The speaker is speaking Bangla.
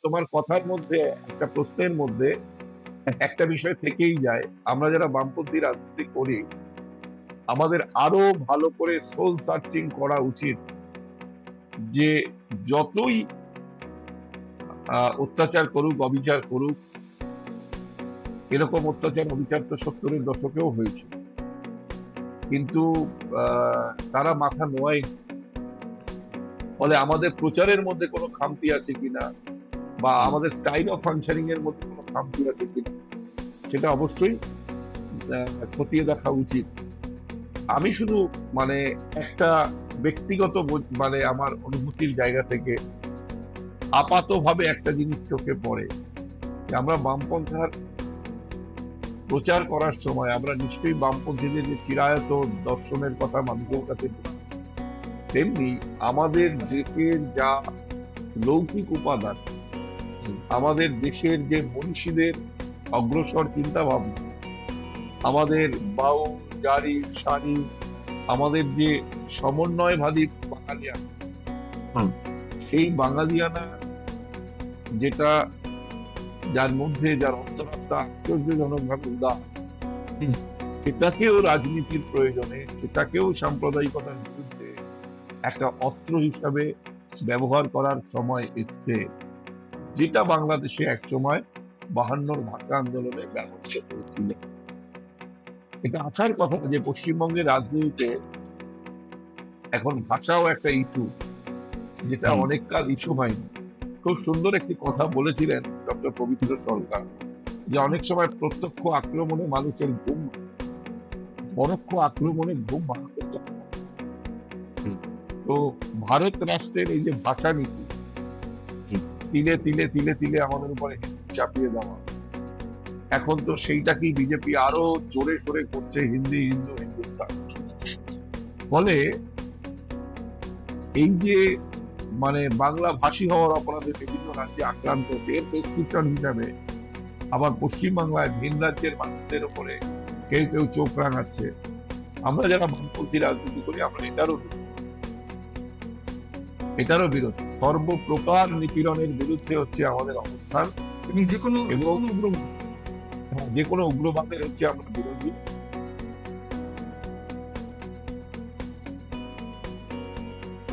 তোমার কথার মধ্যে একটা প্রশ্নের মধ্যে একটা বিষয় থেকেই যায়। আমরা যারা বামপন্থী রাজনীতি করি, আমাদের আরো ভালো করে সোল সার্চিং করা উচিত যে যতই অত্যাচার করুক, অবিচার করুক, এরকম অত্যাচার অবিচার তো 70-এর দশকেও হয়েছিল, কিন্তু তারা মাথা নোয়ায়। ফলে আমাদের প্রচারের মধ্যে কোনো খামতি আছে কিনা বা আমাদের স্টাইল অফ ফাংশনিং এর মধ্যে কোনো খামতি আছে কিনা, সেটা অবশ্যই খতিয়ে দেখা উচিত। আমি শুধু মানে একটা ব্যক্তিগত মানে আমার অনুভূতির জায়গা থেকে আপাতভাবে একটা জিনিস চোখে পড়ে যে আমরা বামপন্থার প্রচার করার সময় আমরা নিশ্চয়ই বামপন্থীদের যে চিরায়ত দর্শনের কথা মানুষের কাছে বলি, তেমনি আমাদের দেশের যা লৌকিক উপাদান, আমাদের দেশের যে মনীষীদের অগ্রসর চিন্তা ভাবনা, আমাদের বাউল, জারি, সারি, আমাদের যে সমন্বয়বাদী বাঙালিয়ানা, সেই বাঙালিয়ানা যেটা যার মধ্যে যার অন্তরাত্মা আশ্চর্যজনক ভাবে উদার, সেটাকেও রাজনীতির প্রয়োজনে, সেটাকেও সাম্প্রদায়িকতার বিরুদ্ধে একটা অস্ত্র হিসাবে ব্যবহার করার সময় এসছে, যেটা বাংলাদেশে এক সময় 52 ভাষা আন্দোলনে ব্যবহৃত হয়েছিল। এটা আসার কথা যে পশ্চিমবঙ্গের রাজনীতিতে এখন ভাষাও একটা ইস্যু, যেটা অনেককাল ইস্যু হয়নি। খুব সুন্দর একটি কথা বলেছিলেন ডক্টর পবিত্র সরকার, যে অনেক সময় প্রত্যক্ষ আক্রমণে মানুষের ঘুম, পরোক্ষ আক্রমণে ঘুম ভাঙা করতে হয়। তো ভারত রাষ্ট্রের এই যে ভাষা নীতি, তিলে তিলে তিলে তিলে আমাদের উপরে চাপিয়ে দেওয়া, এখন তো সেইটাকেই বিজেপি আরো জোরে সোরে করছে, হিন্দি, হিন্দু, হিন্দুস্তান। ফলে এই যে মানে বাংলা ভাষী হওয়ার অপরাধে বিভিন্ন রাজ্যে আক্রান্ত হচ্ছে, এর প্রেসক্রিপশন হিসাবে আবার পশ্চিমবাংলায় ভিন রাজ্যের মানুষদের উপরে কেউ কেউ চোখ রাঙাচ্ছে। আমরা যারা বামপন্থী রাজনীতি করি, আমরা এটারও বিরোধী। সর্বপ্রকার নিপীড়নের বিরুদ্ধে হচ্ছে আমাদের অবস্থান, এবং যে কোনো এবং যে কোনো উগ্রবাদের হচ্ছে আমরা বিরোধী।